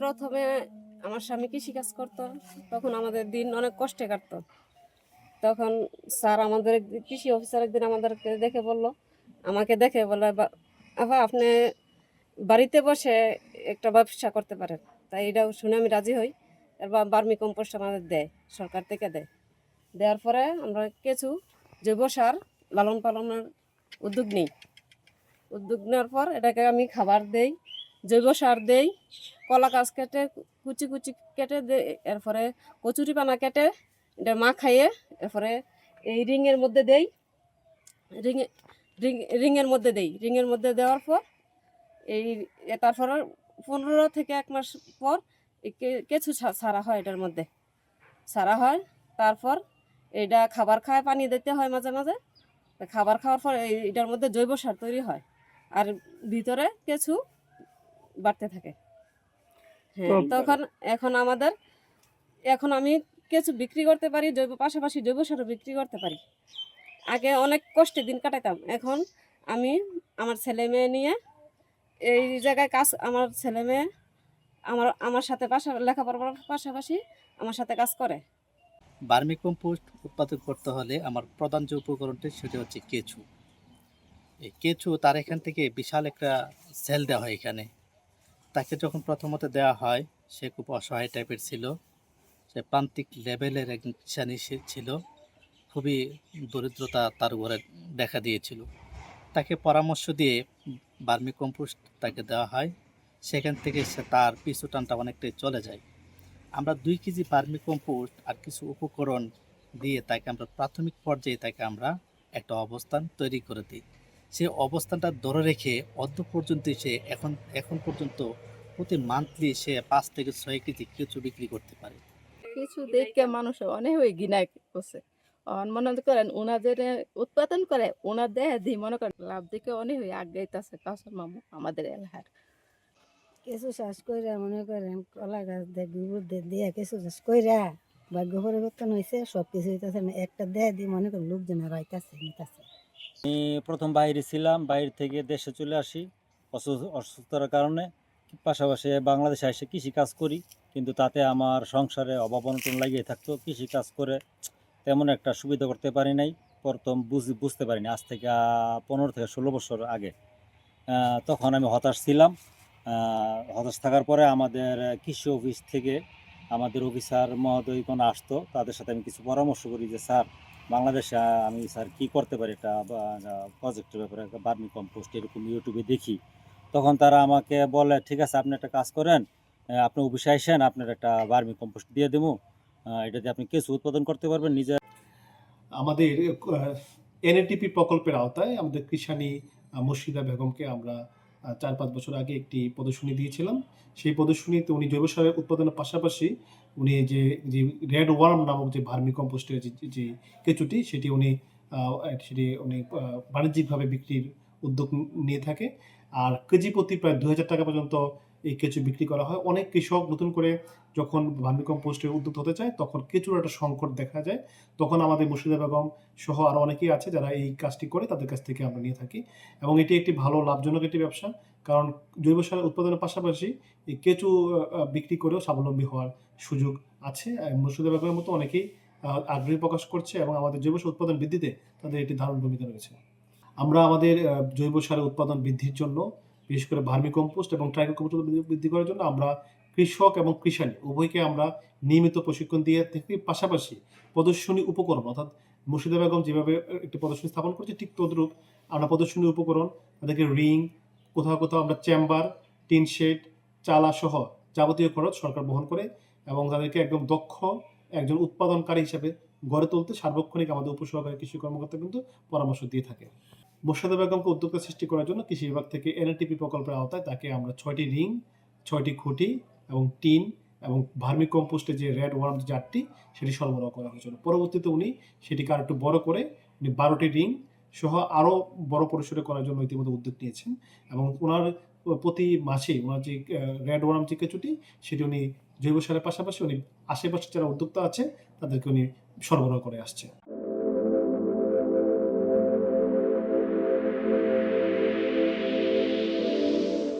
প্রথমে আমার স্বামী কৃষিকাজ করতো, তখন আমাদের দিন অনেক কষ্টে কাটতো। তখন স্যার আমাদের কৃষি অফিসার একদিন আমাদেরকে দেখে বলল, আমাকে দেখে বলে, আপা আপনি বাড়িতে বসে একটা ব্যবসা করতে পারেন। তাই এটা শুনে আমি রাজি হই। এরপর বার্মি কম্পোস্ট আমাদের দেয়, সরকার থেকে দেয়। দেওয়ার পরে আমরা কিছু জৈব সার লালন পালনের উদ্যোগ নিই। উদ্যোগ নেওয়ার পর এটাকে আমি খাবার দেই, জৈব সার দেই, কলা গাছ কেটে কুচি কুচি কেটে দেই, এরপরে কচুরি পানা কেটে এটা মা খাইয়ে এরপরে এই রিংয়ের মধ্যে দেই, রিংয়ে রিংয়ের মধ্যে দেই। রিংয়ের মধ্যে দেওয়ার পর এই তারপরে 15 থেকে 1 মাস পর কিছু ছাড়া হয়, এটার মধ্যে ছাড়া হয়। তারপর এটা খাবার খায়, পানি দিতে হয় মাঝে মাঝে। খাবার খাওয়ার পর এটার মধ্যে জৈব সার তৈরি হয়, আর ভিতরে কিছু বাড়তে থাকে। হ্যাঁ, তখন এখন আমি কিছু বিক্রি করতে পারি, পাশাপাশি জৈব সারও বিক্রি করতে পারি। আগে অনেক কষ্টে দিন কাটাতাম, এখন আমি আমার ছেলে মেয়ে নিয়ে এই জায়গায় কাজ, আমার ছেলে মেয়ে আমার সাথে লেখাপড়ার পাশাপাশি আমার সাথে কাজ করে। ভার্মি কম্পোস্ট উৎপাদন করতে হলে আমার প্রধান যে উপকরণটি সেটি হচ্ছে কেঁচু। এই কেঁচু তার এখান থেকে বিশাল একটা সেল দেওয়া হয় এখানে। তাকে যখন প্রথমত দেওয়া হয় সে খুব অসহায় টাইপের ছিল, সে প্রান্তিক লেভেলের একজন কৃষানি সে ছিল, খুবই দরিদ্রতা তার ঘরে দেখা দিয়েছিল। তাকে পরামর্শ দিয়ে ভার্মি কম্পোস্ট তাকে দেওয়া হয়, সেখান থেকে সে তার পিছু টানটা অনেকটাই চলে যায়। আমরা 2 কেজি ভার্মি কম্পোস্ট আর কিছু উপকরণ দিয়ে তাকে আমরা প্রাথমিক পর্যায়ে তাকে আমরা একটা অবস্থান তৈরি করে দিই। সেই অবস্থানটা ধরে রেখে অদ্য পর্যন্ত সে এখন পর্যন্ত প্রতি মান্থলি সে 5 থেকে 6 কেজি কেঁচু বিক্রি করতে পারে। কিছু দেখে মানুষ অনেক হয়ে ঘৃণা করছে। মনে করেন ওনাদের উৎপাদন করে ওনাদের দি মনে করেন লাভ দেখে অনেক হয়ে আগাইতেছে কাউসার মামু আমাদের এলাকার। কিছু চাষ কইরা মনে করেন কলা গাছ দিয়ে গোবর দিয়ে কিছু চাষ কইরা ভাগ্য পরিবর্তন হয়েছে, সব কিছু হইতেছে না। একটা দেয় দিয়ে মনে করেন লোকজন রাইতাছে নিতেছে। আমি প্রথম বাইরে ছিলাম, বাইরে থেকে দেশে চলে আসি অসুস্থতার কারণে। পাশাপাশি বাংলাদেশে এসে কৃষিকাজ করি, কিন্তু তাতে আমার সংসারে অভাব অনটন লাগিয়ে থাকতো। কৃষিকাজ করে তেমন একটা সুবিধা করতে পারি নাই, প্রথম বুঝতে পারিনি। আজ থেকে 15 থেকে 16 বছর আগে তখন আমি হতাশ ছিলাম। হতাশ থাকার পরে আমাদের কৃষি অফিস থেকে আমাদের অফিসার মহোদয়গণ আসতো, তাদের সাথে আমি কিছু পরামর্শ করি যে স্যার বাংলাদেশে আমি স্যার কী করতে পারি এটা প্রজেক্টের ব্যাপারে, ভার্মি কম্পোস্ট এরকম ইউটিউবে দেখি। তখন তারা আমাকে বলে, ঠিক আছে আপনি একটা কাজ করেন, আপনি অফিসে আসেন, আপনার একটা ভার্মি কম্পোস্ট দিয়ে দেবো, এটা দিয়ে আপনি কিছু উৎপাদন করতে পারবেন নিজে। আমাদের এনএটিপি প্রকল্পের আওতায় আমাদের কৃষানি মুর্শিদা বেগমকে আমরা 4-5 বছর আগে একটি প্রদর্শনী দিয়েছিলাম। সেই প্রদর্শনীতে উনি জৈব সারের উৎপাদনের পাশাপাশি উনি যে রেড ওয়ার্ম নামক যে ভার্মি কম্পোস্টের যে কেঁচুটি সেটি উনি বাণিজ্যিকভাবে বিক্রির উদ্যোগ নিয়ে থাকে। আর কেজি প্রতি প্রায় 2000 টাকা পর্যন্ত এই কেঁচু বিক্রি করা হয়। অনেক কৃষক নতুন করে যখন ভার্মি কম্পোস্টের উদ্যোক্তা হতে চায় তখন কেঁচুর একটা সংকট দেখা যায়। তখন আমাদের মুর্শিদা বেগম সহ আরও অনেকেই আছে যারা এই কাজটি করে, তাদের কাছ থেকে আমরা নিয়ে থাকি। এবং এটি একটি ভালো লাভজনক একটি ব্যবসা, কারণ জৈব সার উৎপাদনের পাশাপাশি এই কেঁচু বিক্রি করেও স্বাবলম্বী হওয়ার সুযোগ আছে। মুর্শিদা বেগমের মতো অনেকেই আগ্রহী প্রকাশ করছে এবং আমাদের জৈব সার উৎপাদন বৃদ্ধিতে তাদের একটি দারুণ ভূমিকা রয়েছে। আমরা আমাদের জৈব সারের উৎপাদন বৃদ্ধির জন্য, বিশেষ করে ভার্মি কম্পোস্ট এবং ট্রাইকো কম্পোস্ট বৃদ্ধি করার জন্য আমরা কৃষক এবং কৃষানি উভয়কে আমরা নিয়মিত প্রশিক্ষণ দিয়ে থাকি। পাশাপাশি প্রদর্শনী উপকরণ, অর্থাৎ মুর্শিদা বেগম যেভাবে একটি প্রদর্শনী স্থাপন করছে ঠিক তদ্রূপ আমরা প্রদর্শনী উপকরণ, তাদেরকে রিং, কোথাও কোথাও আমরা চেম্বার, টিন শেড, চালা সহ যাবতীয় খরচ সরকার বহন করে এবং তাদেরকে একদম দক্ষ একজন উৎপাদনকারী হিসেবে গড়ে তুলতে সার্বক্ষণিক আমাদের উপসহকারী কৃষি কর্মকর্তা কিন্তু পরামর্শ দিয়ে থাকে। মুর্শিদা বেগমকে উদ্যোক্তা সৃষ্টি করার জন্য কৃষি বিভাগ থেকে এনএটিপি প্রকল্পের আওতায় তাকে আমরা 6টি রিং, 6টি খুঁটি এবং টিন এবং ভার্মি কম্পোস্টের যে রেড ওয়ার্ম যে জারটি সেটি সরবরাহ করা হয়েছিল। পরবর্তীতে উনি সেটিকে আর একটু বড় করে উনি 12টি রিং সহ আরও বড় পরিসরে করার জন্য ইতিমধ্যে উদ্যোগ নিয়েছেন এবং ওনার প্রতি মাসে ওনার যে রেড ওয়ার্ম যে কেঁচুটি সেটি উনি জৈব সারের পাশাপাশি উনি আশেপাশে যারা উদ্যোক্তা আছে তাদেরকে উনি সরবরাহ করে আসছে।